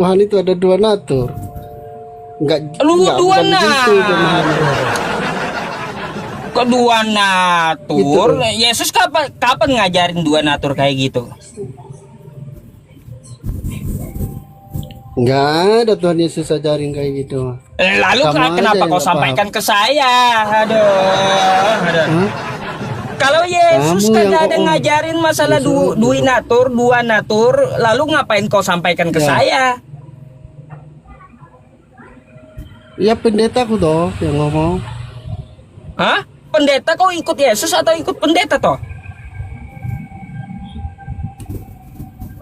Tuhan itu ada dua natur. Lu Enggak dua bukan begitu pemahaman. kok dua natur? Gitu. Yesus kapan ngajarin dua natur kayak gitu? Enggak ada Tuhan Yesus ajarin kayak gitu. Lalu Kamu aja kenapa yang kau nggak paham. sampaikan ke saya? Aduh. Hah? Kalau Yesus Kamu kan yang nggak ada oh, ngajarin masalah Yesus, dua natur, lalu ngapain kau sampaikan ke Ya. saya? Ya pendetaku toh yang ngomong. Hah? Pendeta kau ikut Yesus atau ikut pendeta toh?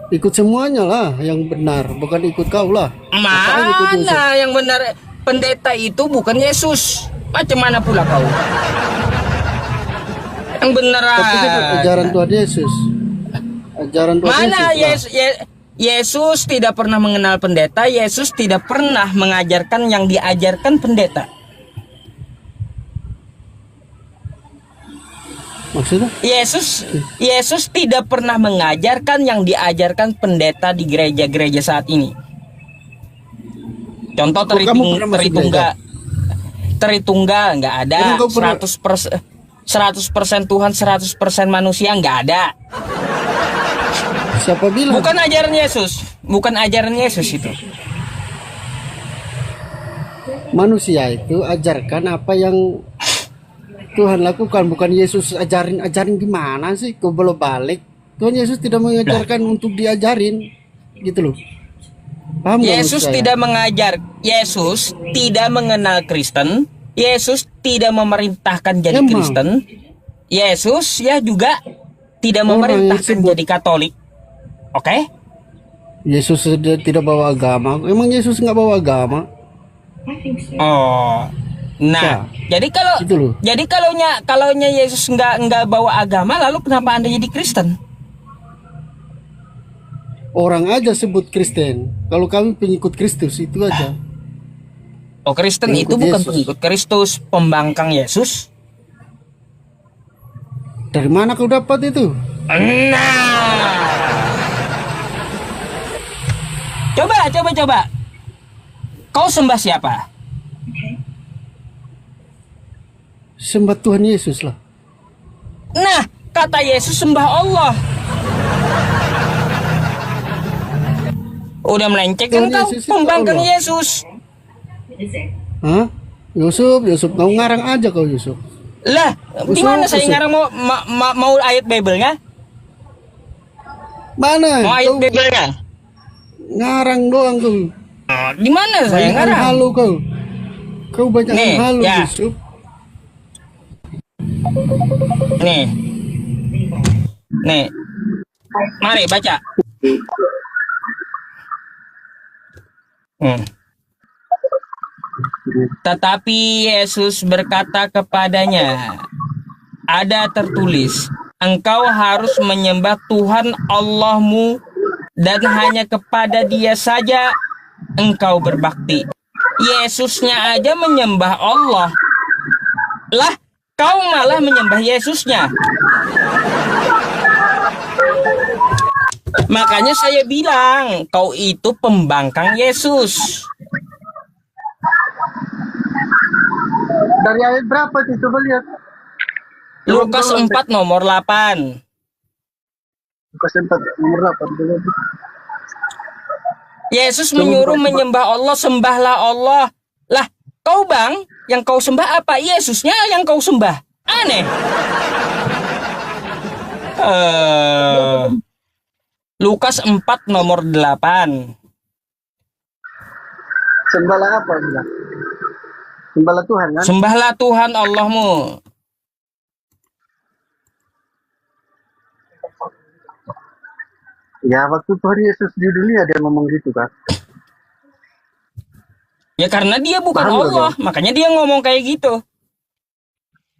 Ikut semuanya lah yang benar, bukan ikut kau lah. Ngapain ikut Yesus? Mana yang benar? Pendeta itu bukan Yesus. Macam mana pula kau? Yang benar Tapi kan ajaran aja. Tuhan Yesus. Ajaran Tuhan Mana Yesus lah. Yesus tidak pernah mengenal pendeta. Yesus tidak pernah mengajarkan yang diajarkan pendeta. Maksudnya? Yesus tidak pernah mengajarkan yang diajarkan pendeta di gereja-gereja saat ini. Contoh Kok kamu pernah masuk gereja? Tritunggal nggak ada. Emang kau pernah- 100% Tuhan, 100% manusia nggak ada. Siapa bilang? Bukan ajaran Yesus. Bukan ajaran Yesus itu. Manusia itu ajarkan apa yang Tuhan lakukan, bukan Yesus ajarin gimana sih? Kau belum balik. Tuhan Yesus tidak mengajarkan untuk diajarin, gitu loh. Paham nggak Yesus maksud saya? tidak mengajar. Yesus tidak mengenal Kristen. Yesus tidak memerintahkan jadi Emang. Kristen. Yesus ya juga tidak Orang yang memerintahkan sebut- jadi Katolik. Oke? Yesus tidak bawa agama. Emang Yesus nggak bawa agama? Oh. Nah, jadi Gitu loh. kalaunya Yesus nggak bawa agama, lalu kenapa Anda jadi Kristen? Orang aja sebut Kristen. Kalau kami pengikut Kristus itu aja. Oh, Kristen Pengikut itu bukan Yesus. pengikut Kristus, pembangkang Yesus. Dari mana kau dapat itu? Nah. Coba. Kau sembah siapa? Sembah Tuhan Yesus lah. Nah, kata Yesus sembah Allah. Udah melenceng kan Tuhan kau, Yesus itu pembangkang Allah. Yesus. Hah? Yusuf, kau ngarang aja kau Yusuf. Lah, di mana saya Usuk. ngarang mau ayat Bible-nya? Mana? Mau ayat Kau Bible-nya? ngarang doang kau. Di mana saya Banyak ngarang? halu kau. Kau banyak Nih, halu ya. Yusuf. Nih. Mari baca. Tetapi Yesus berkata kepadanya, ada tertulis, engkau harus menyembah Tuhan Allahmu dan hanya kepada Dia saja engkau berbakti. Yesusnya aja menyembah Allah. Lah, kau malah menyembah Yesusnya. Makanya saya bilang, kau itu pembangkang Yesus. Dari ayat berapa sih? Coba lihat. Lukas 4 nomor 8. Lukas 4 nomor 8. Yesus menyuruh menyembah Allah, sembahlah Allah. Lah, kau bang, yang kau sembah apa? Yesusnya yang kau sembah. Aneh. Lukas 4 nomor 8. Sembahlah apa bilang? Sembahlah Tuhan kan? Sembahlah Tuhan Allahmu. Ya waktu Tuhan Yesus di dunia dia ngomong gitu kan. Ya karena dia bukan Paham nggak, Allah, makanya dia ngomong kayak gitu.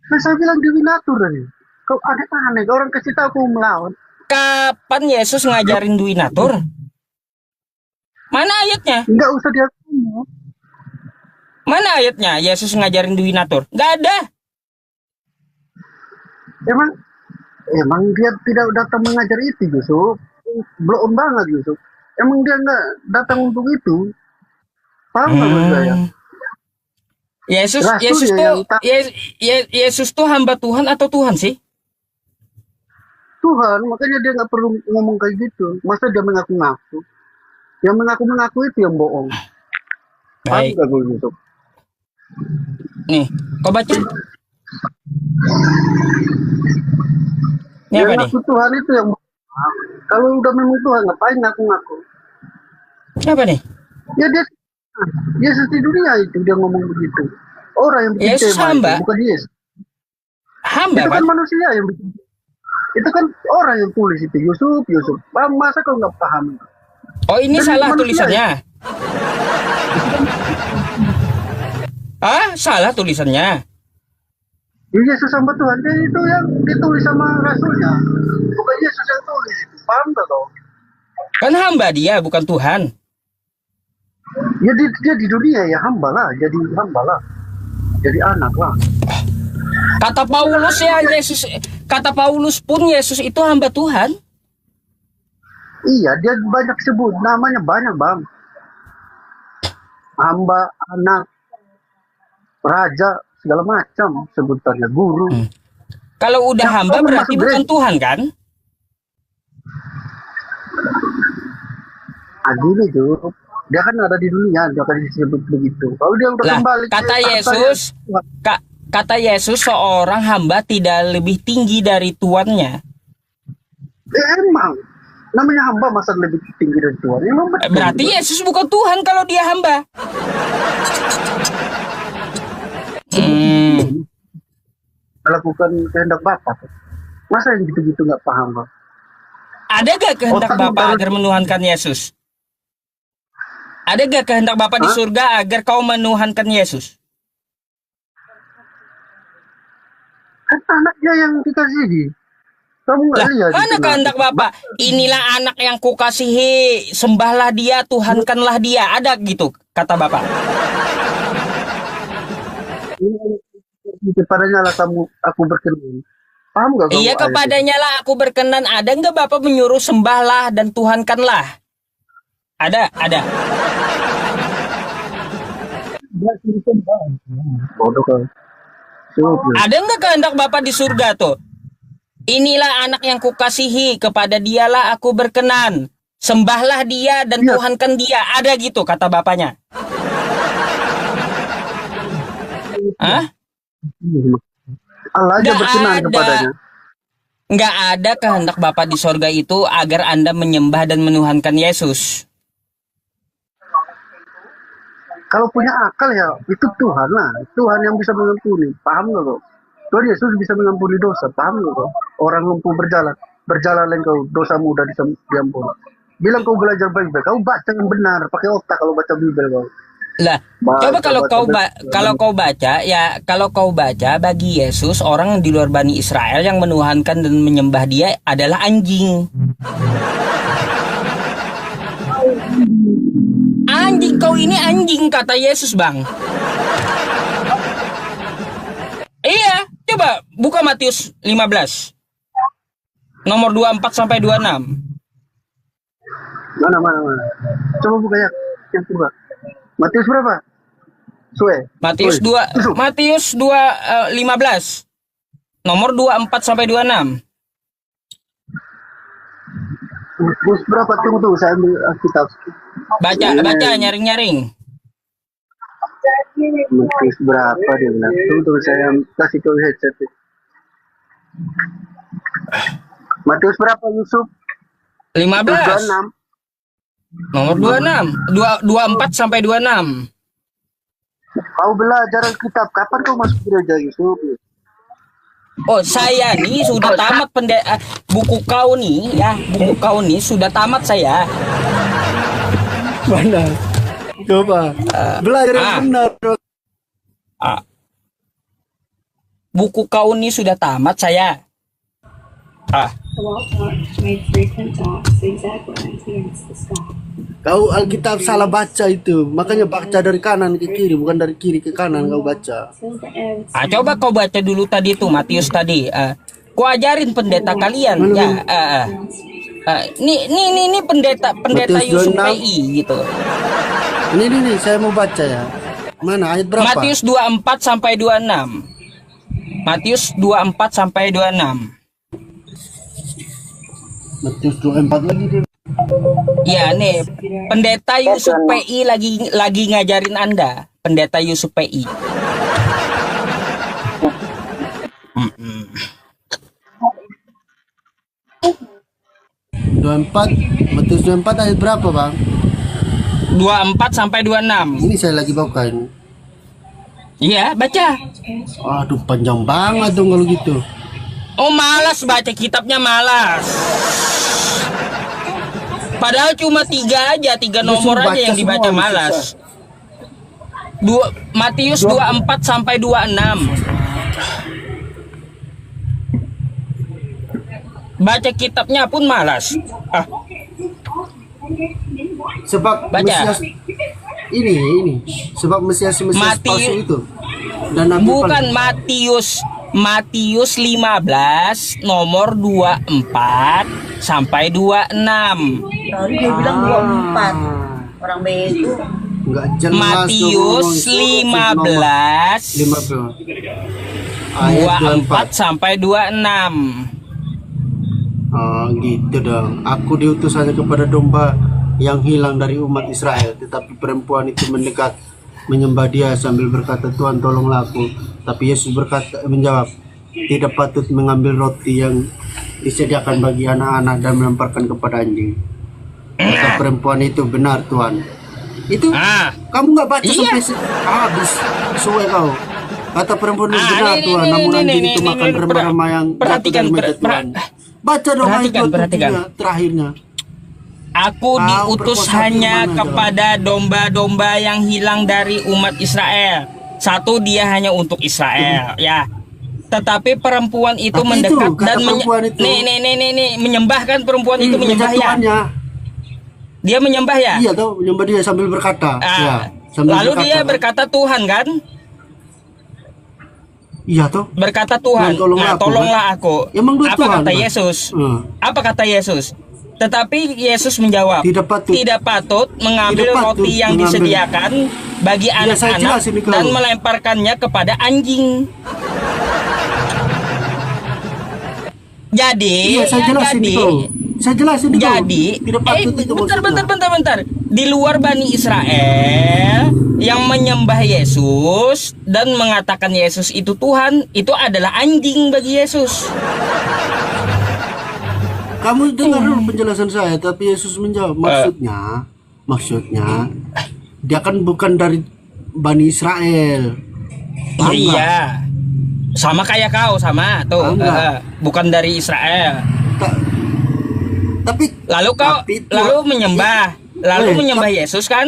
Nah, saya bilang Dewi Natur tadi. Kau ada aneh, kau orang kasih tahu aku melawan. Kapan Yesus ngajarin Dwi Natur? Mana ayatnya? Enggak usah dia. Mana ayatnya Yesus ngajarin Dwi Natur? Nggak ada. Emang dia tidak datang mengajar itu Yusuf. Belum banget Yusuf. emang dia nggak datang untuk itu. Paham nggak maksud saya? Yesus Rasul Yesus ya tuh yang Yesus tuh hamba Tuhan atau Tuhan sih? Tuhan, makanya dia nggak perlu ngomong kayak gitu. Masa dia mengaku-ngaku? Yang mengaku-mengaku itu yang bohong. Paham Baik. nggak gue gitu? Nih, kau baca. Ini Yang apa nih? ngaku Tuhan itu yang bohong. Kalau udah memang Tuhan, ngapain ngaku-ngaku? Ini apa nih? Ya dia Yesus di dunia itu dia ngomong begitu. Orang yang bikin Yesus tema itu, hamba, bukan Yesus. hamba Itu kan? kan manusia yang bikin. Itu kan orang yang tulis itu, Yusuf. Masa kau nggak paham? Oh, ini Dan salah manusia tulisannya. Ah, salah tulisannya. ya, Yesus sama Tuhan dia itu yang ditulis sama rasulnya. Bukan Yesus yang tulis itu. Paham nggak kau? Kan hamba dia, bukan Tuhan. Ya dia di dunia ya hamba lah, jadi anak lah. Kata Paulus ya, kata Paulus pun Yesus itu hamba Tuhan. Iya, dia banyak sebut namanya banyak bang. Hamba, anak, raja, segala macam sebutannya, guru. Kalau udah hamba kau berarti masuk bukan gereja. Tuhan kan? Gini tuh, dia kan ada di dunia, dia akan disebut begitu. Kalau dia udah Lah, kembali ke kata tahtanya, Yesus, kata Yesus seorang hamba tidak lebih tinggi dari tuannya. emang namanya hamba masa lebih tinggi dari Tuhan. Emang betul. Berarti Yesus bukan Tuhan kalau dia hamba. Melakukan kehendak Bapa. Masa yang gitu-gitu nggak paham bang? Ada gak kehendak Otak Bapa baru- agar menuhankan Yesus? Ada gak kehendak Bapa di surga agar kau menuhankan Yesus? Kan anaknya yang dikasihi. Kamu nggak Lah, lihat? mana itu, kehendak Bapa? Inilah anak yang kukasihi, sembahlah dia, tuhankanlah dia. Ada gitu kata Bapak. Kepadanya lah aku berkenan. Paham nggak kamu? Iya, ayat kepadanya lah aku berkenan. Ada nggak Bapak menyuruh sembahlah dan tuhankanlah? Ada. itu? Bodoh kan. Ada nggak kehendak Bapak di surga tuh? Inilah anak yang kukasihi, kepada dialah aku berkenan. Sembahlah dia dan Iya. tuhankan dia. Ada gitu kata Bapaknya. Hah? Allah aja Nggak berkenan ada. kepadanya. Nggak ada kehendak Bapa di sorga itu agar Anda menyembah dan menuhankan Yesus. Kalau punya akal ya itu Tuhan lah. Tuhan yang bisa mengampuni. Paham nggak kau? Tuhan Yesus bisa mengampuni dosa. Paham nggak kau? Orang lumpuh berjalan engkau, dosamu udah diampuni. Bilang kau belajar baik-baik. Kau baca yang benar, pakai otak kalau baca Bible kau. Lah, coba kalau kau baca bagi Yesus orang di luar Bani Israel yang menuhankan dan menyembah dia adalah anjing. Anjing, kau ini anjing kata Yesus, Bang. Iya, coba buka Matius 15. Nomor 24 sampai 26. Mana. Coba buka ya. Yang kedua. Matius berapa? Matius 2 15. Nomor 24 sampai 26. Matius berapa? Tunggu saya ambil kitab. Baca nyaring-nyaring. Matius berapa dia bilang? Tunggu saya kasih kau headset. Matius berapa Yusuf? 15. 26. Nomor 26. 24 sampai 26. Kau belajar Alkitab. Kapan kau masuk gereja Yusuf? Oh, saya nih sudah tamat buku kau nih ya. Buku kau nih sudah tamat saya. Mana? Coba. Belajar yang benar. Buku kau nih sudah tamat saya. Kau Alkitab salah baca itu. Makanya baca dari kanan ke kiri, bukan dari kiri ke kanan kau baca. Coba kau baca dulu tadi tuh Matius tadi. Ku ajarin pendeta kalian ya. Ini pendeta Matius Yusuf 26. PI gitu. Ini saya mau baca ya. Mana ayat berapa? Matius 24 sampai 26. Matius 24 sampai 26. Matius 24 lagi dia. Ya nih, pendeta Yusuf PI lagi ngajarin Anda, pendeta Yusuf PI. 24, Matius 24 ayat berapa, Bang? 24 sampai 26. Ini saya lagi buka ini. Iya, baca. Aduh, panjang banget dong kalau gitu. Oh, malas baca kitabnya, malas. Padahal cuma 3 aja, 3 nomor Disuruh aja yang baca dibaca, semua, malas. susah. Matius 24 sampai 26. Baca kitabnya pun malas. Sebab Baca. Mesias ini sebab Mesias palsu itu. Dan Nabi Bukan Matius 15 nomor 24 sampai 26. Tadi dia bilang 24. Orang bego. Enggak jelas. Matius 15 ayat 24 sampai 26. Oh gitu dong. Aku diutus hanya kepada domba yang hilang dari umat Israel. Tetapi perempuan itu mendekat menyembah dia sambil berkata, Tuhan tolonglah aku. Tapi Yesus menjawab, tidak patut mengambil roti yang disediakan bagi anak-anak dan melemparkan kepada anjing. Kata perempuan itu, benar Tuhan. Itu kamu nggak baca Iya. sampai habis suwe kau. Kata perempuan itu, benar ini, Tuhan. ini, Namun ini, anjing ini, itu ini, makan ini, remah-remah yang jatuh perhatikan, dari meja Tuhan. Baca dong ayat perhatikan. 27 terakhirnya. Aku diutus berkuasa hanya gimana, kepada domba-domba yang hilang dari umat Israel. Satu, dia hanya untuk Israel, ya. Tetapi perempuan itu Tapi mendekat itu, kata dan perempuan itu, nih, menyembah kan perempuan itu menyembah ya. Tuannya. Dia menyembah ya. Iya tahu menyembah dia sambil berkata. Ah, Ya, sambil lalu dia berkata Tuhan kan? Iya toh. Berkata Tuhan, Nah, tolonglah aku. Emang dia Apa Tuhan, kata kan? Yesus? Apa kata Yesus? Tetapi Yesus menjawab, Tidak patut. mengambil Tidak patut roti yang mengambil. disediakan bagi Ya, saya anak-anak jelasin kau. dan melemparkannya kepada anjing. Jadi, Iya, saya jelasin kau. Saya jelasin kau. jadi, Tidak patut itu maksudnya. bentar. Di luar Bani Israel yang menyembah Yesus dan mengatakan Yesus itu Tuhan, itu adalah anjing bagi Yesus. Kamu dengar dulu penjelasan saya, tapi Yesus menjawab, maksudnya dia kan bukan dari Bani Israel. Paham nggak? Iya. Sama kayak kau, sama tuh. Paham nggak? Bukan dari Israel. Tapi Lalu kau tapi itu- lalu menyembah Yesus kan?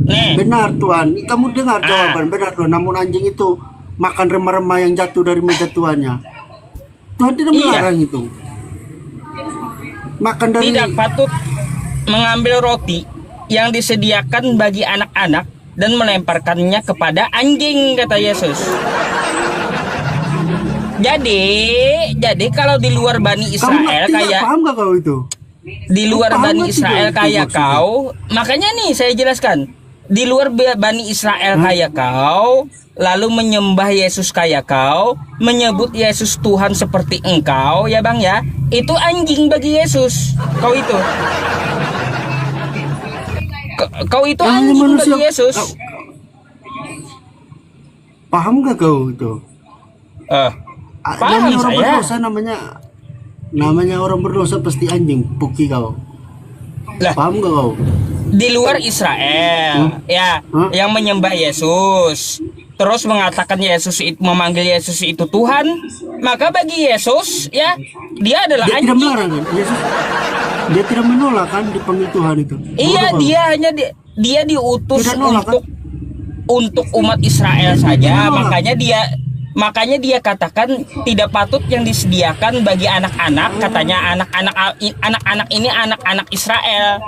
Nih, benar Tuhan, kamu dengar jawaban benar Tuhan. Namun anjing itu makan remah-remah yang jatuh dari meja tuannya. Tuhan tidak Iya. melarang itu. Makan dari tidak patut mengambil roti yang disediakan bagi anak-anak dan melemparkannya kepada anjing, kata Yesus. Jadi kalau di luar Bani Israel kayak paham gak kau itu? di luar Paham Bani nggak Israel tidak itu kayak maksudnya? kau, makanya nih saya jelaskan. Di luar Bani Israel kayak kau, lalu menyembah Yesus kayak kau, menyebut Yesus Tuhan seperti engkau, ya Bang ya. Itu anjing bagi Yesus. Kau itu. Kau itu Yang anjing manusia- bagi Yesus. Paham gak kau itu? Paham Namanya orang saya. berdosa namanya orang berdosa pasti anjing, puki kau. Lah, Paham gak kau? di luar Israel ya yang menyembah Yesus terus mengatakan memanggil Yesus itu Tuhan, maka bagi Yesus ya dia adalah Dia tidak anjing. melarang kan? Yesus, dia tidak menolak kan dipanggil Tuhan itu. Iya, Bodoh kau. dia hanya dia diutus Tidak nolak, kan? untuk umat Israel Tidak saja, nolak. makanya dia katakan tidak patut yang disediakan bagi anak-anak, katanya anak-anak ini anak-anak Israel,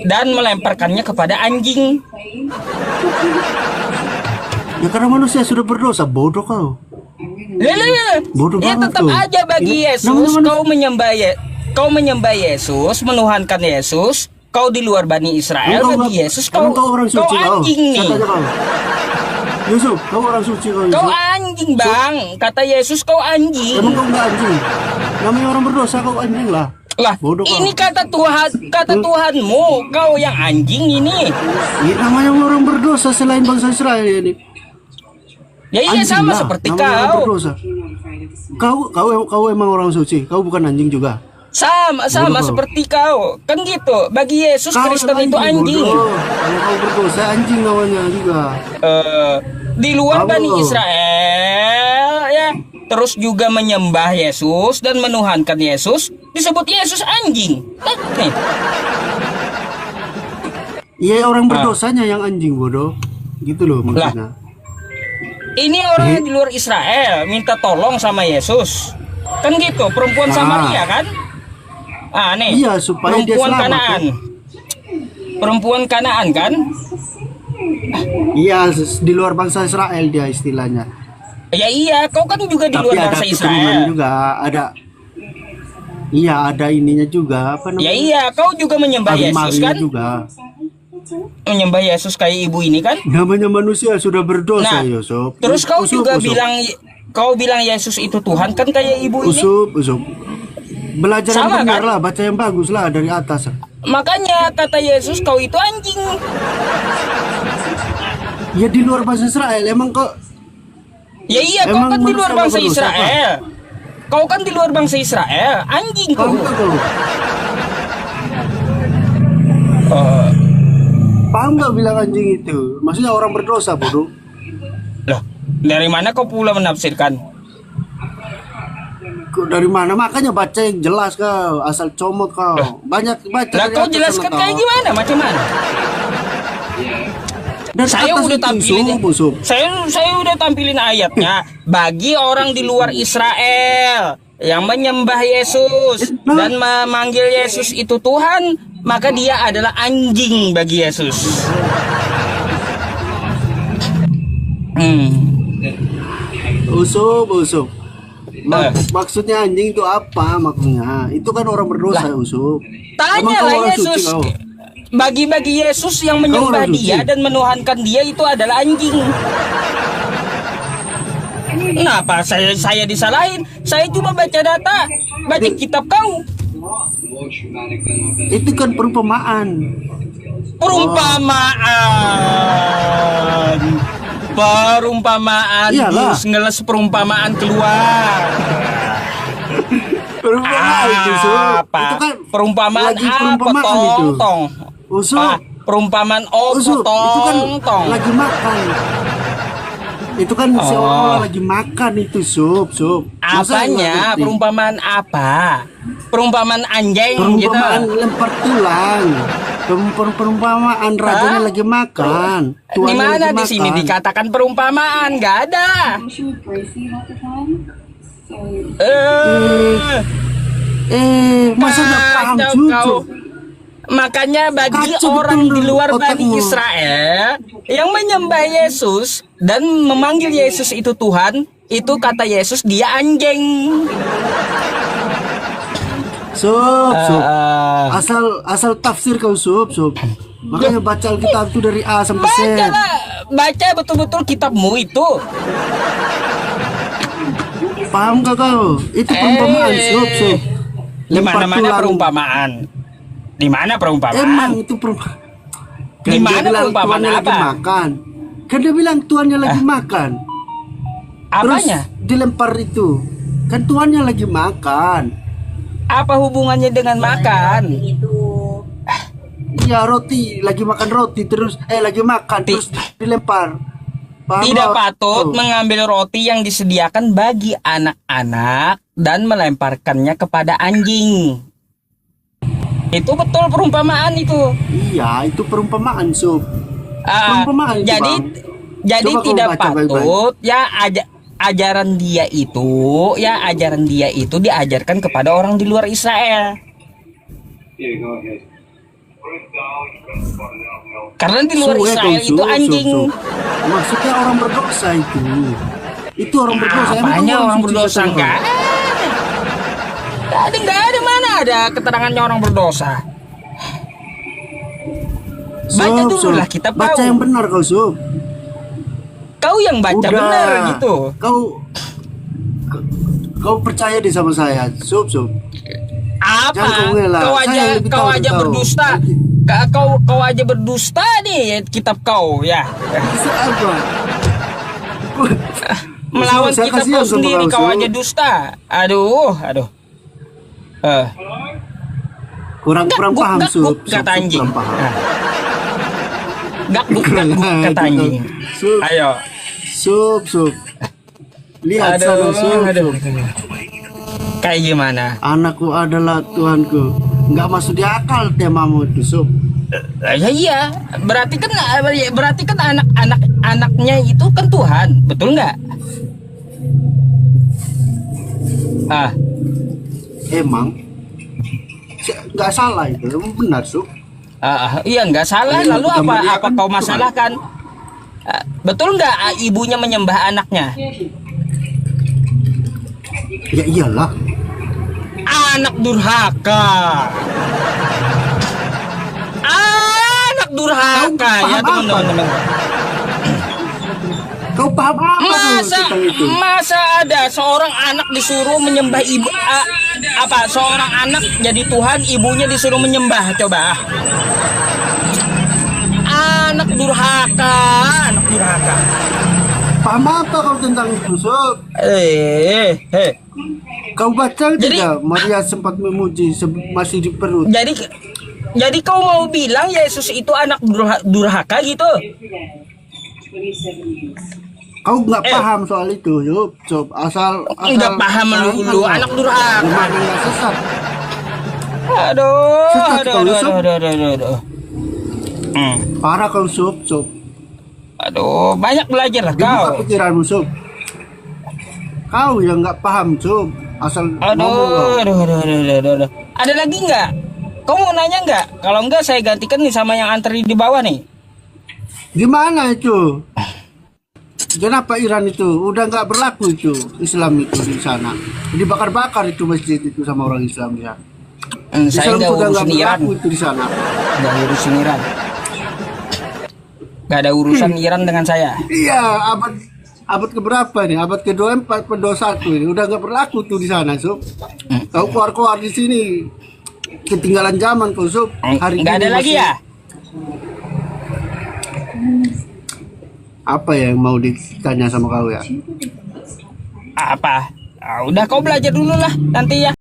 dan melemparkannya kepada anjing. Ya karena manusia sudah berdosa, bodoh kau. Bodoh Ya banget tetap tuh. aja bagi Ini Yesus namanya kau menyembah Yesus, menuhankan Yesus, kau di luar Bani Israel. Emang Bagi Yesus kau emang kau orang suci anjing nih. Saya tanya kau. Yusuf, kau orang suci kau. Kau Yusuf. anjing, Bang. Kata Yesus kau anjing. Emang kau nggak anjing? Namanya orang berdosa kau anjing lah. Lah, Bodoh kau. ini kata Tuhanmu, kau yang anjing ini. Ini namanya orang berdosa selain bangsa Israel ini. Ya iya Anjing sama lah, seperti namanya orang kau. berdosa. Kau emang orang suci. Kau bukan anjing juga. Sama Bodoh kau. seperti kau. Kan gitu. Bagi Yesus Kau Kristen yang itu anjing. bodoh. Kalau kau berdosa anjing namanya juga. Di luar Kamu. Bani Israel ya, terus juga menyembah Yesus dan menuhankan Yesus, disebut Yesus anjing. Nih. Iya orang berdosanya yang anjing bodoh. Gitu loh maksudnya. Ini orang yang di luar Israel minta tolong sama Yesus. Kan gitu, perempuan Samaria kan? Ah, nih. Iya, supaya dia perempuan selamat, Kanaan. Perempuan Kanaan kan? Iya di luar bangsa Israel dia istilahnya. Ya iya, kau kan juga di Tapi luar ada bangsa keturunan Israel. juga ada. Iya ada ininya juga apa namanya? Ya iya, kau juga menyembah Yesus Maria kan? juga. Menyembah Yesus kayak ibu ini kan? Namanya manusia sudah berdosa Nah, Yusuf. terus kau Usuf, juga Usuf. bilang Yesus itu Tuhan kan kayak ibu ini. Usuf. Belajar Sama, yang benar kan? lah, baca yang bagus lah dari atas. Makanya kata Yesus kau itu anjing. Ya di luar bangsa Israel emang kok Ya iya, kau Emang kan di luar manusia bangsa berdosa, Israel. Kau kan di luar bangsa Israel, anjing kau. paham gak kau? Oh, Paham gak bilang anjing itu? Maksudnya orang berdosa bodoh. loh, dari mana kau pula menafsirkan? Kau dari mana? Makanya baca yang jelas kau, asal comot kau. Banyak baca. Lah dari kau atas jelaskan sana, kayak kau. gimana, macam mana? Dari Saya atas udah itu, tampilin, Usuf. saya udah tampilin ayatnya. Bagi orang di luar Israel yang menyembah Yesus dan memanggil Yesus itu Tuhan, maka dia adalah anjing bagi Yesus. Usuf. Eh. Maksudnya anjing itu apa maksudnya? Itu kan orang berdosa, Usuf. Emang kau Tanyalah orang suci Yesus. kau? Bagi Yesus yang menyembah orang suci. dia dan menuhankan dia itu adalah anjing. Kenapa saya disalahin? Saya cuma baca data, baca kitab kau. Itu kan perumpamaan. Perumpamaan Iyalah. Gus ngeles perumpamaan keluar. Perumpamaan itu, Usuf. Apa? Itu kan Perumpamaan lagi apa, perumpamaan itu. tong? Usuf. Perumpamaan Usuf, itu kan tong. lagi makan. Itu kan seolah-olah lagi makan itu sup. Masa nggak Apanya? ngerti? Perumpamaan apa? Perumpamaan anjing Perumpamaan gitu. lempar tulang. Perumpamaan rajanya lagi makan. Di Tuannya mana lagi di sini makan. dikatakan perumpamaan? Gak ada. Masa nggak paham Kacau cucu? kau. Makanya bagi Kacau orang betul di luar Bani otakmu. Israel yang menyembah Yesus dan memanggil Yesus itu Tuhan, itu kata Yesus dia anjing. Sup. Ah. Asal tafsir kau sup. Makanya baca Alkitab itu dari A sampai Z. Baca betul-betul kitabmu itu. Paham gak kau? Itu perumpamaan sup. Di Lempar mana-mana tulang. perumpamaan. Di mana perumpamaan? Emang itu perumpamaan. Di mana perumpamaan tuannya lagi apa? makan. Kan dia bilang tuannya lagi makan. Apanya? Terus dilempar itu. Kan tuannya lagi makan. Apa hubungannya dengan makan? Itu Ya roti, lagi makan roti terus lagi makan terus dilempar. Paham Tidak gak? patut Tuh. mengambil roti yang disediakan bagi anak-anak dan melemparkannya kepada anjing. Itu betul perumpamaan itu. Iya, itu perumpamaan sup. Ah, Perumpamaan itu, jadi Bang. jadi Coba kau tidak baca baik-baik. patut ya ajaran dia itu diajarkan kepada orang di luar Israel. Karena di luar Sup, Israel kau, itu sup. anjing. Maksudnya orang berdosa itu. Itu orang berdosa. Emang Apanya kamu orang suci berdosa? kata Enggak kau? ada. Enggak ada, mana ada keterangannya orang berdosa. Baca Sob, dulu Sob. lah kitab Baca kau. yang benar kau, Sob. Kau yang baca Udah. benar gitu. Kau percaya deh sama saya, Sob. Apa? Jangan kau ngelak. Kau Saya aja lebih kau tahu aja dari kau. berdusta. Kau aja berdusta nih kitab kau ya. Bisa apa? Melawan Saya kitab kasihan kau sama sendiri kau Sob. aja dusta. Aduh. Kurang paham, Sob. Kata anjing. Kurang paham. Gak kata anjing. Sob, Ayo. Sob. Lihat Aduh, sana, Sob. Kayak gimana? Anakku adalah Tuhanku. Nggak masuk di akal temamu itu, Sob. Ya iya, berarti kan anaknya itu kan Tuhan, betul nggak? Emang nggak salah itu, emang benar, Sob. Iya nggak salah. Iya, Lalu gambar dia apa kan kau Tuhan. masalahkan? Betul nggak ibunya menyembah anaknya? Ya iyalah. Anak durhaka. Anak durhaka Kau ya paham teman-teman. Kau paham apa tuh tentang itu? Masa ada seorang anak disuruh menyembah ibu seorang anak jadi Tuhan, ibunya disuruh menyembah, coba. Anak durhaka. Paham apa kau tentang itu, Sob? Kau baca Jadi- tidak? Maria sempat memuji masih di perut. Jadi kau mau bilang Yesus itu anak durhaka gitu? Kau nggak paham soal itu, Sob. Asal Nggak paham lu anak durhaka. Gimana nggak sesat? Aduh. Sesat kau, Sob. Aduh. Parah kau, Sob. Aduh, banyak belajar lah Dibuka kau. pikiranmu, Sob. Kau yang nggak paham, Sob. Asal ngomong kau. Aduh. Ada lagi nggak? Kau mau nanya nggak? Kalau nggak saya gantikan nih sama yang antri di bawah nih. Gimana itu? Kenapa Iran itu udah nggak berlaku itu Islam itu di sana? Dibakar-bakar itu masjid itu sama orang Islam ya. Saya Islam nggak udah nggak urusin Iran. berlaku itu di sana. Nggak urusin Iran. Nggak ada urusan Iran dengan saya. Iya, abad keberapa nih? Abad ke-24 ke-21 ini udah nggak berlaku tuh di sana, Sob. Kau keluar di sini ketinggalan zaman kau, Sob. Nggak ada lagi ya? Apa yang mau ditanya sama kau ya? Apa? Udah kau belajar dulu lah nanti ya.